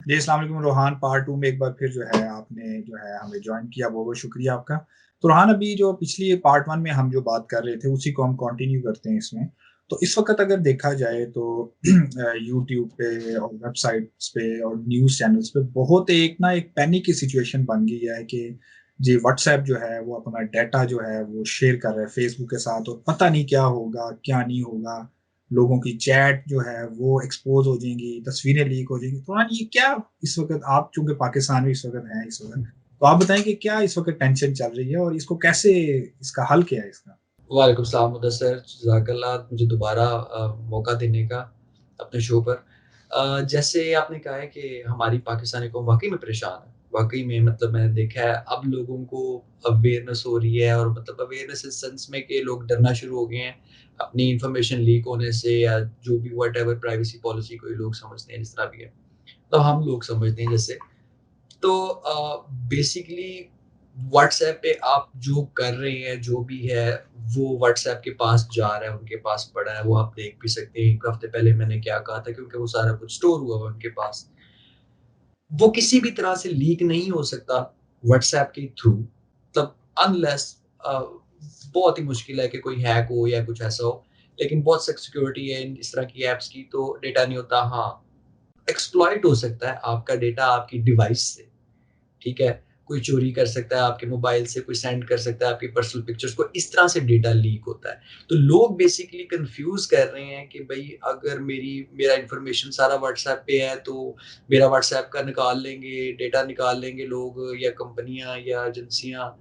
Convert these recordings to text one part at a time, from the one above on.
जी, अस्सलाम वालेकुम रोहान, पार्ट 2 में एक बार फिर जो है आपने जो है हमें जॉइन किया, बहुत-बहुत शुक्रिया आपका। तो रोहान, अभी जो पिछली पार्ट 1 में हम जो बात कर रहे थे उसी को हम कंटिन्यू करते हैं इसमें। तो इस वक़्त अगर देखा जाए तो यूट्यूब पे और वेबसाइट्स पे और न्यूज़ चैनल्स पे बहुत एक पैनिक की सिचुएशन बन गई है कि जी व्हाट्सऐप जो है वो अपना डाटा जो है वो शेयर कर रहा है फेसबुक के साथ और पता नहीं क्या होगा, क्या नहीं होगा। लोगों की चैट जो है वो एक्सपोज़ हो जाएँगी, तस्वीरें लीक हो जाएँगी। तो हाँ, ये क्या इस वक़्त आप चूँकि पाकिस्तान में इस वक़्त हैं इस वक़्त, तो आप बताएँ कि क्या इस वक़्त टेंशन चल रही है और इसको कैसे इसका हल क्या है इसका? वालेकुम सलाम मुदस्सिर, जज़ाकल्लाह मुझे दोबारा मौका देने का अपने शो पर। जैसे आपने कहा है कि हमारी पाकिस्तानी कौम वाक़ई में परेशान है। वाक़ई में मतलब मैंने देखा है अब लोगों को अवेयरनेस हो रही है और मतलब अवेयरनेस इस सेंस में कि लोग डरना शुरू हो गए हैं, अपनी इन्फॉर्मेशन लीक होने से या जो भी व्हाटएवर प्राइवेसी पॉलिसी कोई लोग समझते हैं जिस तरह भी है। तो हम लोग समझते हैं जैसे तो बेसिकली व्हाट्सऐप पे आप जो कर रहे हैं, जो भी है, वो व्हाट्सऐप के पास जा रहा है, उनके पास पड़ा है, वो आप देख भी सकते हैं। 1 हफ्ते पहले मैंने क्या कहा था क्योंकि वो सारा कुछ स्टोर हुआ हुआ है उनके पास। वो किसी भी तरह से लीक नहीं हो सकता व्हाट्सऐप के थ्रू मतलब अनलेस अ, बहुत ही मुश्किल है कि कोई हैक हो या कुछ ऐसा हो। लेकिन बहुत सख्त सिक्योरिटी है इन इस तरह की ऐप्स की तो डेटा नहीं होता। हाँ, एक्सप्लॉइट हो सकता है आपका डेटा आपकी डिवाइस से। ठीक है? कोई चोरी कर सकता है आपके मोबाइल से, कोई सेंड कर सकता है आपकी पर्सनल पिक्चर्स को, इस तरह से डेटा लीक होता है। तो लोग बेसिकली कन्फ्यूज़ कर रहे हैं कि भई अगर मेरा इन्फॉर्मेशन सारा व्हाट्सएप पे है, तो मेरा व्हाट्सएप का निकाल लेंगे, डेटा निकाल लेंगे लोग या कंपनियाँ या एजेंसियाँ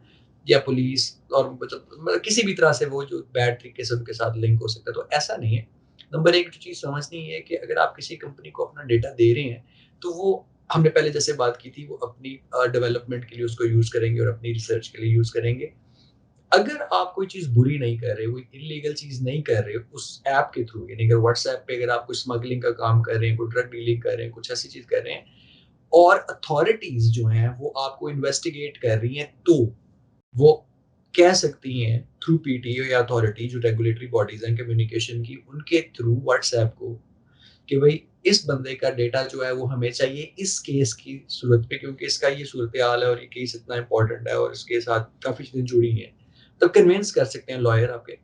या पुलिस और मतलब किसी भी तरह से वो जो बैड तरीके से उनके साथ लिंक हो सकता है, तो ऐसा नहीं है। नंबर 1 जो चीज़ समझनी है कि अगर आप किसी कंपनी को अपना डेटा दे रहे हैं, तो वो हमने पहले जैसे बात की थी वो अपनी डेवलपमेंट के लिए उसको यूज़ करेंगे और अपनी रिसर्च के लिए यूज़ करेंगे। अगर आप कोई चीज़ बुरी नहीं कर रहे, कोई इल्लीगल चीज़ नहीं कर रहे उस ऐप के थ्रू यानी अगर व्हाट्सऐप पे अगर आप कोई स्मगलिंग का काम कर रहे हैं, कोई ड्रग डीलिंग कर रहे हैं, कुछ ऐसी चीज़ कर रहे हैं और अथॉरिटीज़ जो हैं वो आपको इन्वेस्टिगेट कर रही हैं, तो वो कह सकती हैं थ्रू पीटीओ या अथॉरिटी जो रेगुलेटरी बॉडीज़ हैं कम्युनिकेशन की, उनके थ्रू व्हाट्सऐप को कि भई इस बंदे का डेटा जो है वो हमें चाहिए इस केस की सूरत पे क्योंकि इसका ये सूरत-ए-हाल है और ये केस इतना इम्पोर्टेंट है और इसके साथ काफ़ी चीज़ें जुड़ी हैं। तब कन्विंस कर सकते हैं लॉयर आपके।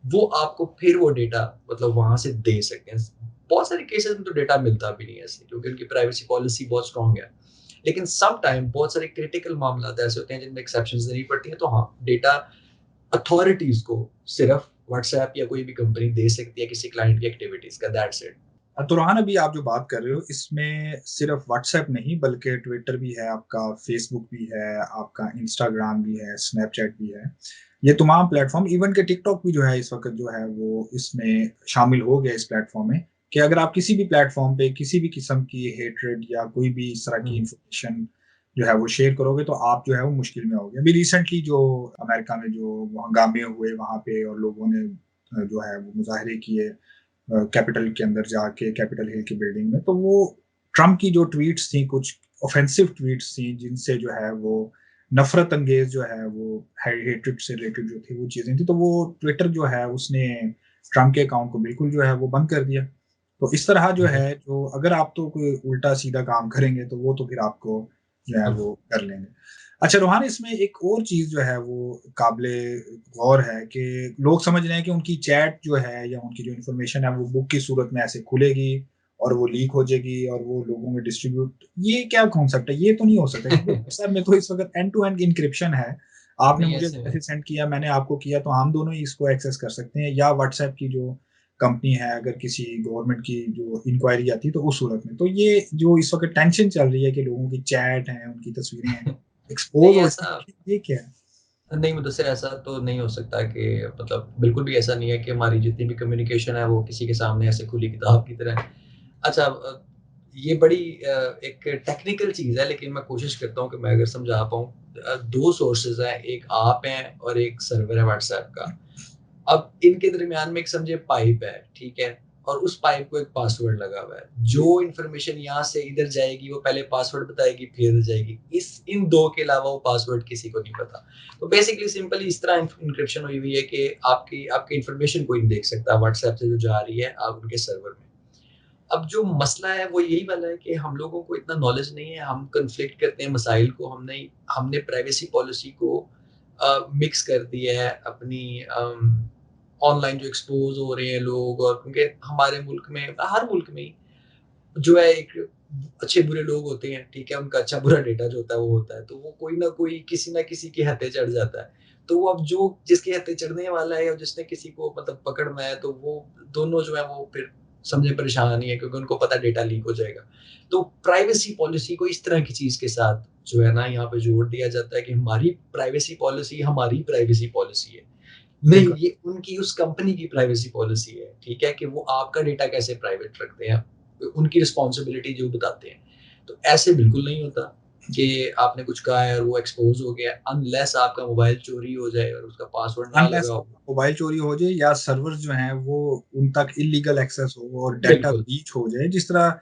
वो आपको फिर वो डेटा मतलब वहाँ से दे सकते हैं। बहुत सारे केसेज़ में तो डेटा मिलता भी नहीं है ऐसे क्योंकि उनकी प्राइवेसी पॉलिसी बहुत स्ट्रॉन्ग है। लेकिन सम टाइम बहुत सारे क्रिटिकल मामलात ऐसे होते हैं जिनमें एक्सेप्शंस देनी पड़ती हैं, तो हाँ, डेटा अथॉरिटीज़ को सिर्फ़ व्हाट्सऐप या कोई भी कंपनी दे सकती है किसी क्लाइंट की एक्टिविटीज़ का, दैट्स इट। तो रोहान, अभी आप जो बात कर रहे हो इसमें सिर्फ़ व्हाट्सऐप नहीं बल्कि ट्विटर भी है आपका, फेसबुक भी है, आपका इंस्टाग्राम भी है, स्नैपचैट भी है। ये तमाम प्लेटफ़ॉर्म इवन के टिकटॉक भी जो है इस वक़्त जो है वो इसमें शामिल हो गया इस प्लेटफ़ॉर्म में कि अगर आप किसी भी प्लेटफ़ॉर्म पे किसी भी किस्म की हेट्रेड या कोई भी इस तरह की हुँ, इन्फॉर्मेशन जो है वो शेयर करोगे तो आप जो है वो मुश्किल में होगे। अभी रिसेंटली जो अमेरिका में जो वो हंगामे हुए वहाँ पे और लोगों ने जो है वो मुज़ाहरे किए कैपिटल के अंदर जाके कैपिटल हिल की बिल्डिंग में, तो वो ट्रम्प की जो ट्वीट्स थी कुछ ऑफेंसिव ट्वीट्स थी जिनसे जो है वो नफ़रत अंगेज़ जो है वो हेट्रेड से रिलेटेड जो थी वो चीज़ें थी, तो वो ट्विटर जो है उसने ट्रम्प के अकाउंट को बिल्कुल जो है वो बंद कर दिया। तो इस तरह जो जी, है जो अगर आप तो कोई उल्टा-सीधा काम करेंगे तो वो तो फिर आपको जो है बिल्कुल। वो कर लेंगे। अच्छा रोहान, इसमें एक और चीज़ जो है वो काबिले गौर है कि लोग समझ रहे हैं कि उनकी चैट जो है या उनकी जो इन्फॉर्मेशन है वो बुक की सूरत में ऐसे खुलेगी और वो लीक हो जाएगी और वो लोगों में डिस्ट्रीब्यूट, ये क्या कॉन्सेप्ट है? ये तो नहीं हो सकता क्योंकि व्हाट्सऐप में तो इस वक़्त एंड टू एंड एन्क्रिप्शन है। आपने नहीं मुझे ऐसे में मैसेज सेंड किया, मैंने आपको किया, तो हम दोनों ही इसको एक्सेस कर सकते हैं या व्हाट्सऐप की जो कंपनी है अगर किसी गवर्नमेंट की जो इंक्वायरी आती है तो उस सूरत में। तो ये जो इस वक़्त टेंशन चल रही है कि लोगों की चैट है, उनकी तस्वीरें हैं, एक्सपोज़ नहीं हो ऐसा जाएँगी, ये क्या है? नहीं मुदस्सिर ऐसा तो नहीं हो सकता कि मतलब बिल्कुल भी ऐसा नहीं है कि हमारी जितनी भी कम्युनिकेशन है वो किसी के सामने ऐसे खुली किताब की तरह है। अच्छा ये बड़ी एक टेक्निकल चीज़ है लेकिन मैं कोशिश करता हूँ कि मैं अगर समझा पाऊँ। 2 सोर्सेज़ हैं, एक आप हैं और एक सर्वर है व्हाट्सऐप का। अब इनके दरमियान में एक समझिए पाइप है, ठीक है? और उस पाइप को एक पासवर्ड लगा हुआ है। जो इन्फॉर्मेशन यहाँ से इधर जाएगी वो पहले पासवर्ड बताएगी फिर इधर जाएगी। इस इन 2 के अलावा वो पासवर्ड किसी को नहीं पता। तो बेसिकली सिंपली इस तरह एन्क्रिप्शन हुई हुई है कि आपकी आपकी इन्फॉर्मेशन कोई नहीं देख सकता व्हाट्सऐप से जो जा रही है आप उनके सर्वर में। अब जो मसला है वो यही वाला है कि हम लोगों को इतना नॉलेज नहीं है, हम कन्फ्लिक्ट करते हैं मसाइल को, हमने हमने प्राइवेसी पॉलिसी को मिक्स कर दिया है अपनी ऑनलाइन जो एक्सपोज़ हो रहे हैं लोग, और क्योंकि हमारे मुल्क में, हर मुल्क में ही जो है एक अच्छे-बुरे लोग होते हैं, ठीक है? उनका अच्छा-बुरा डेटा जो होता है वो होता है, तो वो कोई ना कोई किसी ना किसी के हत्थे चढ़ जाता है। तो वो अब जो जिसके हत्थे चढ़ने वाला है, और जिसने किसी को मतलब पकड़ना है, तो वो दोनों जो है वो फिर समझे परेशान ही है, क्योंकि उनको पता है डेटा लीक हो जाएगा। तो प्राइवेसी पॉलिसी को इस तरह की चीज़ के साथ जो है ना यहाँ पे जोड़ दिया जाता है कि हमारी प्राइवेसी पॉलिसी हमारी प्राइवेसी पॉलिसी है। नहीं, बिल्कुल। ये उनकी उस कंपनी की प्राइवेसी पॉलिसी है, ठीक है? कि वो आपका डेटा कैसे प्राइवेट रखते हैं, उनकी रिस्पॉन्सिबिलिटी जो बताते हैं। तो ऐसे बिल्कुल नहीं होता कि आपने कुछ कहा है और वो एक्सपोज़ हो गया, अनलेस आपका मोबाइल चोरी हो जाए और उसका पासवर्ड ना अनलेस लगा हो। आपका मोबाइल चोरी हो जाए या सर्वर्स जो हैं वो उन तक इल्लीगल एक्सेस हो और डाटा बिल्कुल। ब्रीच हो जाए, जिस तरह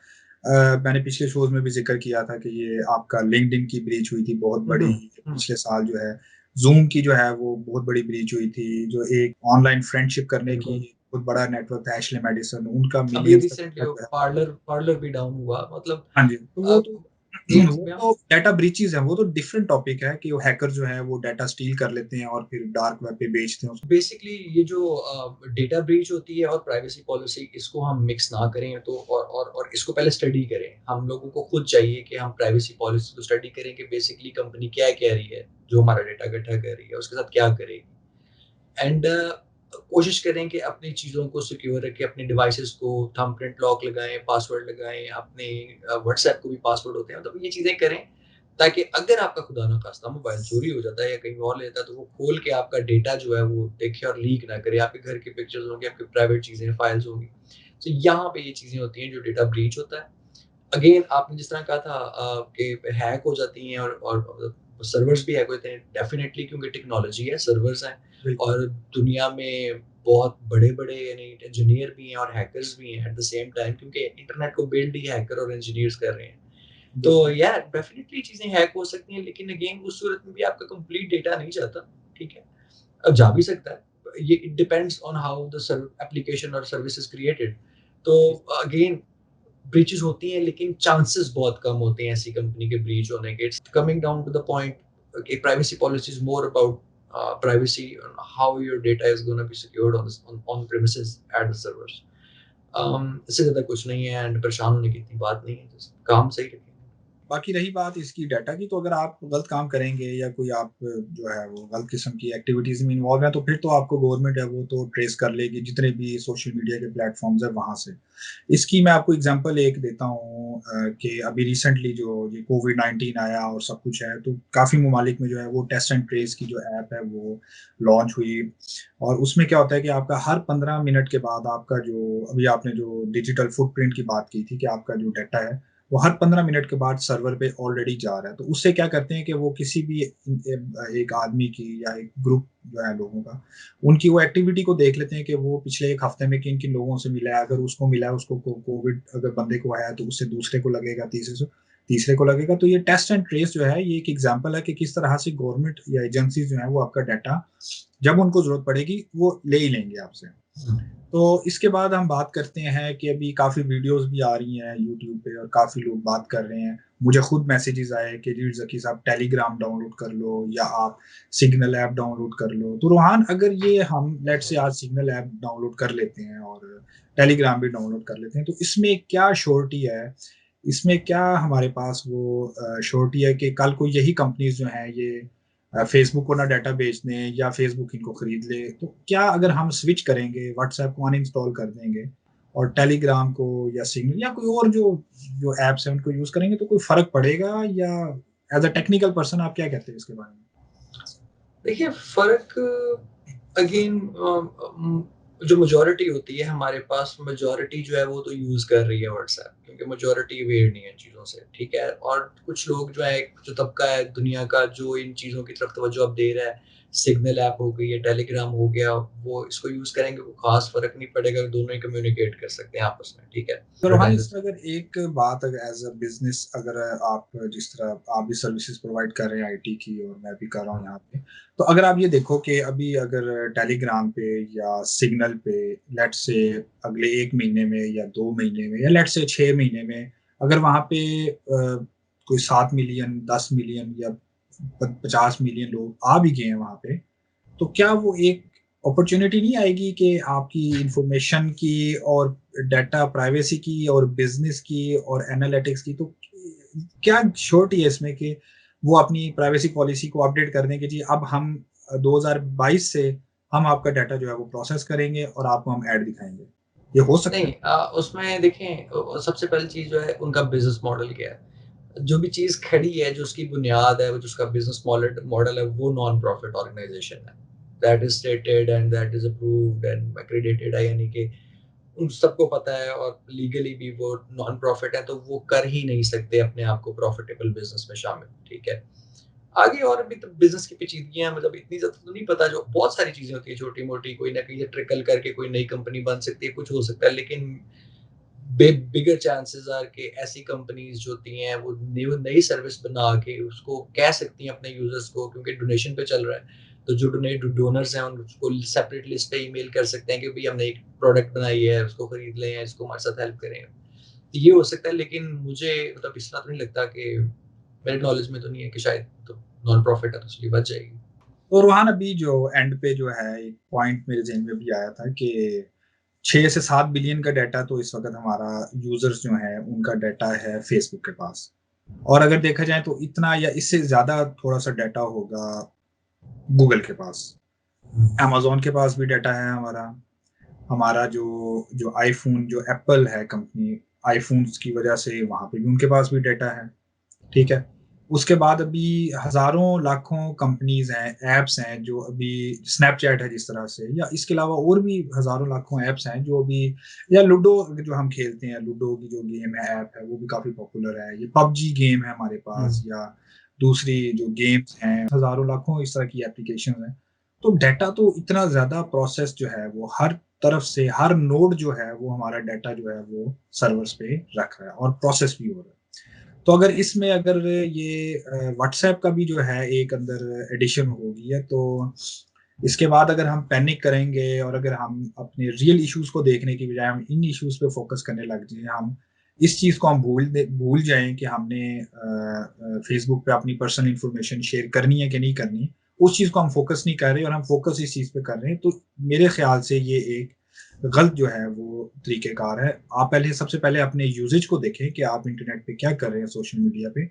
मैंने पिछले शोज़ में भी ज़िक्र किया था कि ये आपका लिंक्डइन की ब्रीच हुई थी बहुत हुँ, बड़ी, हुँ, हुँ। पिछले साल जो है, ज़ूम की जो है वो बहुत बड़ी ब्रीच हुई थी, जो एक ऑनलाइन फ्रेंडशिप करने की बिल्कुल। बहुत बड़ा नेटवर्क था एश्ले मैडिसन, उनका अभी मिलियंस तक रिसेंटली डेटा वो जो है। पार्लर पार्लर भी डाउन हुआ, मतलब हाँ जी, तो अ, वो तो जी हाँ, वो मैं तो डाटा ब्रीचेज़ हैं, वो तो डिफरेंट टॉपिक है कि वो हैकर जो है वो डाटा स्टील कर लेते हैं और फिर डार्क वेब पे बेचते हैं उसको। बेसिकली ये जो डेटा ब्रीच होती है और प्राइवेसी पॉलिसी, इसको हम मिक्स ना करें, तो और इसको पहले स्टडी करें। हम लोगों को खुद चाहिए कि हम प्राइवेसी पॉलिसी को स्टडी करें कि बेसिकली कंपनी क्या कह रही है, जो हमारा डेटा इकट्ठा कर रही है, उसके साथ क्या करेगी। एंड कोशिश करें कि अपनी चीज़ों को सिक्योर रखें, अपने डिवाइसेज़ को थंबप्रिंट लॉक लगाएँ, पासवर्ड लगाएँ, अपने व्हाट्सऐप को भी पासवर्ड होते हैं, मतलब ये चीज़ें करें, ताकि अगर आपका खुदा ना खास्ता मोबाइल चोरी हो जाता है या कहीं और ले जाता है, तो वो खोल के आपका डेटा जो है वो देखे और लीक ना करे। आपके घर की पिक्चर्स होंगी, आपकी प्राइवेट चीज़ें, फाइल्स होंगी। तो यहाँ पे ये चीज़ें होती हैं जो डेटा ब्रीच होता है। अगेन आपने जिस तरह कहा था कि हैक हो जाती हैं, और सर्वर्स भी हैक होते हैं, डेफ़िनिटली, क्योंकि टेक्नोलॉजी है, सर्वर्स हैं, बिल्कुल। और दुनिया में बहुत बड़े-बड़े यानी इंजीनियर भी हैं और हैकर्स भी हैं एट द सेम टाइम, क्योंकि इंटरनेट को बिल्ड ही हैकर और इंजीनियर्स कर रहे हैं। तो बिल्कुल। या डेफ़िनिटली चीज़ें हैक हो सकती हैं, लेकिन अगेन उस सूरत में भी आपका कंप्लीट डेटा नहीं जाता, ठीक है? जा भी सकता है। ये it depends on how the server application और सर्विस इज़ क्रिएटेड। तो अगेन ब्रीचेज़ होती हैं, लेकिन चांसेस बहुत कम होते हैं ऐसी कंपनी के ब्रीच होने के। It's coming down to the point कि privacy policy is more about privacy and how your data is gonna be secured on premises at the servers. इससे ज़्यादा कुछ नहीं है, एंड परेशान होने की इतनी बात नहीं है, जस्ट काम सही रखें। बाकी रही बात इसकी डाटा की, तो अगर आप गलत काम करेंगे या कोई आप जो है वो गलत किस्म की एक्टिविटीज़ में इन्वॉल्व हैं, तो फिर तो आपको गवर्नमेंट है वो तो ट्रेस कर लेगी जितने भी सोशल मीडिया के प्लेटफ़ॉर्म्स हैं वहाँ से। इसकी मैं आपको एग्ज़ाम्पल एक देता हूँ कि अभी रिसेंटली जो ये कोविड-19 आया और सब कुछ है, तो काफ़ी ममालिक में जो है वो टेस्ट एंड ट्रेस की जो ऐप है वो लॉन्च हुई और उसमें क्या होता है कि आपका हर 15 मिनट के बाद आपका जो अभी आपने जो डिजिटल फुटप्रिंट की बात की थी कि आपका जो डाटा है वो हर 15 मिनट के बाद सर्वर पे ऑलरेडी जा रहा है। तो उससे क्या करते हैं कि वो किसी भी एक आदमी की या एक ग्रुप जो है लोगों का, उनकी वो एक्टिविटी को देख लेते हैं कि वो पिछले 1 हफ्ते में किन-किन लोगों से मिला है। अगर उसको मिला है, उसको कोविड अगर बंदे को है, तो उससे दूसरे को लगेगा, तीसरे को लगेगा। तो ये टेस्ट एंड ट्रेस जो है, ये एक एग्ज़ाम्पल है कि किस तरह से गवर्नमेंट या एजेंसीज़ जो हैं, वो आपका डाटा जब उनको ज़रूरत पड़ेगी, वो ले ही लेंगे आपसे। हुँ, तो इसके बाद हम बात करते हैं कि अभी काफ़ी वीडियोज़ भी आ रही हैं यूट्यूब पे और काफ़ी लोग बात कर रहे हैं। मुझे खुद मैसेजेस आए कि जी ज़की साहब टेलीग्राम डाउनलोड कर लो या आप सिग्नल ऐप डाउनलोड कर लो। तो रोहान अगर ये हम लेट्स से आज सिग्नल ऐप डाउनलोड कर लेते हैं और टेलीग्राम भी डाउनलोड कर लेते हैं, तो इसमें क्या श्योरिटी है? इसमें क्या हमारे पास वो श्योरिटी है कि कल को यही कंपनीज़ जो हैं ये फ़ेसबुक को ना डाटा बेच दें या फ़ेसबुक इनको खरीद ले, तो क्या अगर हम स्विच करेंगे, व्हाट्सऐप को अनइंस्टॉल कर देंगे और टेलीग्राम को या सिग्नल या कोई और जो जो ऐप्स हैं उनको यूज़ करेंगे तो कोई फ़र्क पड़ेगा या एज़ अ टेक्निकल पर्सन आप क्या कहते हैं इसके बारे में? देखिए फ़र्क अगेन जो मेजॉरिटी होती है हमारे पास, मेजॉरिटी जो है वो तो यूज़ कर रही है व्हाट्सएप, क्योंकि मेजॉरिटी अवेयर नहीं है इन चीज़ों से, ठीक है? और कुछ लोग जो है, जो तबका है दुनिया का जो इन चीज़ों की तरफ तवज्जो अब दे रहा है, सिग्नल ऐप हो गई या टेलीग्राम हो गया, वो इसको यूज़ करेंगे, कोई ख़ास फ़र्क नहीं पड़ेगा, दोनों ही कम्युनिकेट कर सकते हैं आपस में, ठीक है? तो रोहान रिडांडेंसी इसमें अगर एक बात अगर एज़ अ बिज़नेस अगर आप जिस तरह आप भी सर्विसेज़ प्रोवाइड कर रहे हैं आईटी की और मैं भी कर रहा हूँ यहाँ पे। तो अगर आप ये देखो कि अभी अगर टेलीग्राम पे या सिग्नल पे लेट्स से अगले 1 महीने में या 2 महीने में या लेट्स से 6 महीने में अगर वहाँ पे कोई 7 मिलियन, 10 मिलियन या प 50 मिलियन लोग आ भी गए हैं वहाँ पे, तो क्या वो एक अपॉर्च्युनिटी नहीं आएगी कि आपकी इन्फॉर्मेशन की और डाटा प्राइवेसी की और बिज़नेस की और एनालिटिक्स की तो क्या श्योरिटी है इसमें कि वो अपनी प्राइवेसी पॉलिसी को अपडेट कर दें कि जी अब हम 2022 से हम आपका डाटा जो है वो प्रोसेस करेंगे और आपको हम ऐड दिखाएँगे। ये हो सकता नहीं है? उसमें देखें सबसे पहली चीज़ जो है उनका बिज़नेस मॉडल क्या है? जो भी चीज़ खड़ी है, जो उसकी बुनियाद है, जो उसका बिज़नेस मॉलेट मॉडल है, वो नॉन प्रॉफिट ऑर्गनाइज़ेशन है। That is stated and that is approved and accredited है, यानी कि उन सबको पता है और लीगली भी वो नॉन प्रॉफिट है, तो वो कर ही नहीं सकते अपने आप को प्रॉफिटेबल बिज़नेस में शामिल, ठीक है? आगे और भी तो बिज़नेस की पेचीदगियाँ मतलब इतनी ज़्यादा तो नहीं पता, जो बहुत सारी चीज़ें होती हैं छोटी-मोटी, कोई ना कहीं से ट्रिकल करके कोई नई कंपनी बन सकती है, कुछ हो सकता है, लेकिन बिगर चांसेस आर कि ऐसी कंपनीज जो होती हैं वो नई सर्विस बना के उसको कह सकती हैं अपने यूजर्स को, क्योंकि डोनेशन पे चल रहा है, तो जो डोनर्स हैं उनको सेपरेट लिस्ट पे ईमेल कर सकते हैं कि भाई हमने एक प्रोडक्ट बनाई है, उसको खरीद लें या इसको हमारे साथ हेल्प करें। तो ये हो सकता है, लेकिन मुझे मतलब इस तरह तो नहीं लगता कि मेरे नॉलेज में तो नहीं है कि शायद तो नॉन प्रॉफिट है तो इसलिए बच जाएगी। तो रोहान अभी जो एंड पे जो है एक पॉइंट मेरे ज़हन में भी आया था कि 6 से 7 बिलियन का डाटा तो इस वक़्त हमारा यूज़र्स जो हैं, उनका डाटा है फ़ेसबुक के पास। और अगर देखा जाए तो इतना या इससे ज़्यादा थोड़ा-सा डाटा होगा गूगल के पास। अमेज़न के पास भी डाटा है हमारा। हमारा जो जो आईफ़ोन जो एप्पल है कंपनी, आईफ़ोन्स की वज़ह से वहाँ पे भी उनके पास भी डाटा है। ठीक है। उसके बाद अभी हज़ारों लाखों कंपनीज़ हैं, ऐप्स हैं जो अभी स्नैपचैट है जिस तरह से या इसके अलावा और भी हज़ारों लाखों ऐप्स हैं जो अभी या लूडो जो हम खेलते हैं, लूडो की जो गेम है, ऐप है, वो भी काफ़ी पॉपुलर है। ये पबजी गेम है हमारे हुँ। पास या दूसरी जो गेम्स हैं, हज़ारों लाखों इस तरह की एप्लीकेशंस हैं। तो डाटा तो इतना ज़्यादा प्रोसेस जो है वो हर तरफ से हर नोड जो है वो हमारा डाटा जो है वो सर्वर्स पे रख रहा है और प्रोसेस भी हो रहा है। तो अगर इसमें अगर ये व्हाट्सऐप का भी जो है एक अंदर एडिशन हो गई है, तो इसके बाद अगर हम पैनिक करेंगे और अगर हम अपने रियल इश्यूज़ को देखने की बजाय हम इन इश्यूज़ पे फ़ोकस करने लग जाएँ, हम इस चीज़ को हम भूल जाएँ कि हमने फ़ेसबुक पे अपनी पर्सनल इन्फॉर्मेशन शेयर करनी है कि नहीं करनी, उस चीज़ को हम फ़ोकस नहीं कर रहे और हम फ़ोकस इस चीज़ पे कर रहे हैं, तो मेरे ख़्याल से ये एक गलत जो है वो तरीक़ेकार है। आप पहले सबसे पहले अपने यूसेज को देखें कि आप इंटरनेट पे क्या कर रहे हैं सोशल मीडिया पे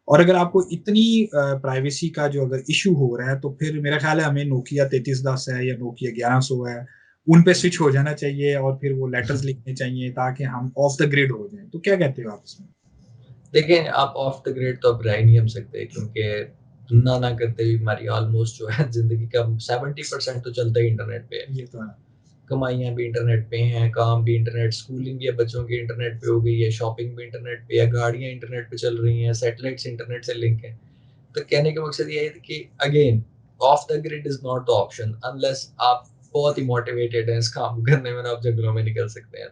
और अगर आपको इतनी प्राइवेसी का जो अगर इश्यू हो रहा है, तो फिर मेरा ख़्याल है हमें नोकिया 3310 है या नोकिया 1100 है, उन पे स्विच हो जाना चाहिए और फिर वो लेटर्स लिखने चाहिए ताकि हम ऑफ द ग्रिड हो जाएँ। तो क्या कहते हो आप इसमें? देखिए, आप ऑफ द ग्रिड तो अब रह ही नहीं हम सकते, क्योंकि तुलना ना करते हुए हमारी ऑलमोस्ट जो है ज़िंदगी का 70% तो चलता ही इंटरनेट पे है। ये तो है। कमाइयाँ भी इंटरनेट पे हैं, काम भी इंटरनेट, स्कूलिंग भी अब बच्चों की इंटरनेट पे हो गई है, शॉपिंग भी इंटरनेट पे है, गाड़ियाँ इंटरनेट पे चल रही हैं, सैटेलाइट्स इंटरनेट से लिंक हैं। तो कहने का मकसद ये है कि again of the grid is not the option unless आप बहुत ही मोटिवेटेड हैं इस काम को करने में और आप जंगलों में निकल सकते हैं।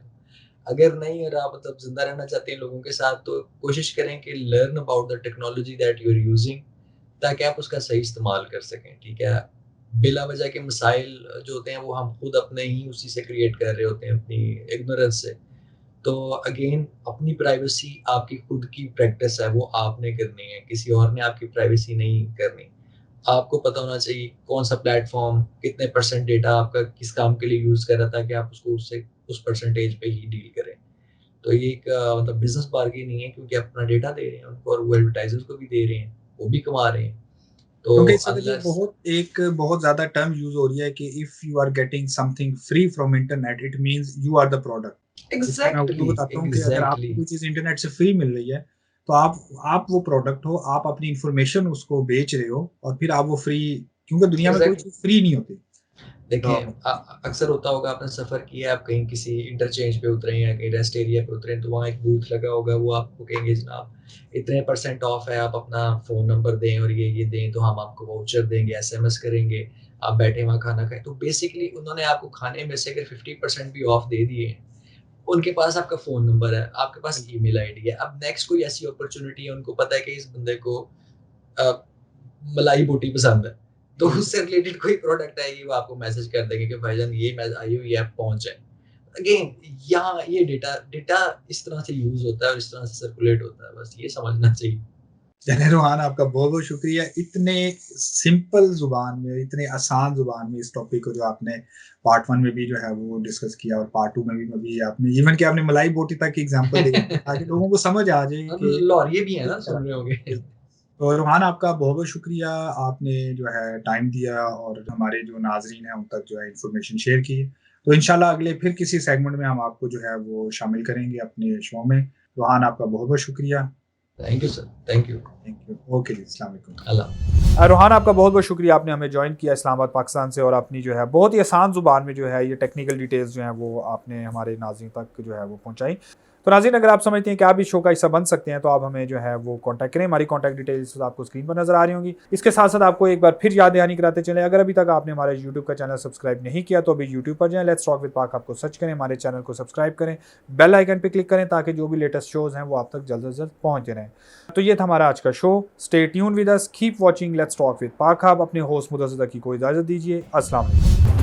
अगर नहीं, और आप मतलब ज़िंदा रहना चाहते हैं लोगों के साथ, तो कोशिश करें कि learn about the technology that you are using, ताकि आप उसका सही इस्तेमाल कर सकें, ठीक है? बिला वजह के मसाइल जो होते हैं वो हम खुद अपने ही उसी से क्रिएट कर रहे होते हैं, अपनी इग्नोरेंस से। तो अगेन अपनी प्राइवेसी आपकी खुद की प्रैक्टिस है, वो आपने करनी है, किसी और ने आपकी प्राइवेसी नहीं करनी। आपको पता होना चाहिए कौन-सा प्लेटफ़ॉर्म कितने परसेंट डेटा आपका किस काम के लिए यूज़ कर रहा है, ताकि आप उसको उससे उस परसेंटेज पे ही डील करें। तो ये एक मतलब बिज़नेस बार्गेन ही है, क्योंकि आप अपना डेटा दे रहे हैं उनको और वो एडवर्टाइज़र्स को भी दे रहे हैं, वो भी कमा रहे हैं। तो क्योंकि इस वक़्त ये अनलेस बहुत ज़्यादा टर्म यूज़ हो रही है कि if you are getting something free from internet it means you are the product. इसमें मैं उर्दू एग्ज़ैक्टली, बताता हूँ कि अगर एग्ज़ैक्टली, आपको कोई चीज़ इंटरनेट से फ्री मिल रही है, तो आप वो प्रोडक्ट हो, आप अपनी इन्फॉर्मेशन उसको बेच रहे हो और फिर आप वो फ्री क्योंकि दुनिया में कोई एग्ज़ैक्टली। चीज़ फ्री नहीं होती। देखें तो अक्सर होता होगा आपने सफ़र किया है, आप कहीं किसी इंटरचेंज पे उतरे हैं या कहीं रेस्ट एरिया पे उतरे हैं, तो वहाँ एक बूथ लगा होगा, वो आपको कहेंगे जनाब इतने % ऑफ है, आप अपना फ़ोन नंबर दें और ये दें तो हम आपको वाउचर देंगे, एसएमएस करेंगे, आप बैठे वहाँ खाना खाएँ। तो बेसिकली उन्होंने आपको खाने में से अगर 50% भी ऑफ दे दिए हैं, उनके पास आपका फ़ोन नंबर है, आपके पास ईमेल आईडी है। अब नेक्स्ट कोई ऐसी अपॉर्च्युनिटी है, उनको पता है कि इस बंदे को अ, मलाई बोटी पसंद है, तो बिल्कुल। उससे रिलेटेड कोई प्रोडक्ट आएगी वो आपको मैसेज कर देंगे कि भाईजान ये आई हुई है, आप पहुँच जाएँ। अगेन यहाँ ये डेटा डेटा इस तरह से यूज़ होता है और इस तरह से सर्कुलेट होता है, बस ये समझना चाहिए। चलिए रोहान आपका बहुत-बहुत शुक्रिया इतने सिंपल ज़ुबान में, इतने आसान ज़ुबान में इस टॉपिक को जो आपने पार्ट 1 में भी जो है वो डिस्कस किया और पार्ट 2 में भी आपने इवन कि आपने मलाई बोटी तक की एग्ज़ाम्पल दी ताकि लोगों को समझ आ जाए अब कि लॉरिये भी हैं किस ना, तरह सुन रहे होंगे। तो रोहान आपका बहुत-बहुत शुक्रिया, आपने जो है टाइम दिया और हमारे जो नाज़रीन हैं उन तक जो है इन्फॉर्मेशन शेयर की। तो इंशाल्लाह अगले फिर किसी सेगमेंट में हम आपको जो है वो शामिल करेंगे अपने शो में। रोहान आपका बहुत-बहुत शुक्रिया। Thank you sir, thank you. Thank you. Okay ji, अस्सलाम वालेकुम। अल्लाह रोहान आपका बहुत बहुत शुक्रिया, आपने हमें ज्वाइन किया इस्लामाबाद पाकिस्तान से और अपनी जो है बहुत ही आसान ज़ुबान में जो है ये टेक्निकल डिटेल्स जो हैं वो आपने हमारे नाज़रीन तक जो है वो पहुंचाई। तो नाज़रीन अगर आप समझते हैं कि आप इस शो का हिस्सा बन सकते हैं तो आप हमें जो है वो कांटेक्ट करें, हमारी कांटेक्ट डिटेल्स आपको स्क्रीन पर नजर आ रही होंगी। इसके साथ साथ आपको एक बार फिर याद दहानी कराते चलें, अगर अभी तक आपने हमारे यूट्यूब का चैनल सब्सक्राइब नहीं किया तो अभी यूट्यूब पर जाएं, लेट्स टॉक विद पाक आपको सर्च करें, हमारे चैनल को सब्सक्राइब करें, बेल आइकन पर क्लिक करें ताकि जो भी लेटेस्ट शोज़ हैं वो आप तक जल्द से जल्द पहुँचते रहें। तो ये था हमारा आज का show. Stay tune with us, keep watching let's talk with पाक। आप अपने होस्ट मुदस्सिर की को इजाज़त दीजिए। अस्सलाम वालेकुम।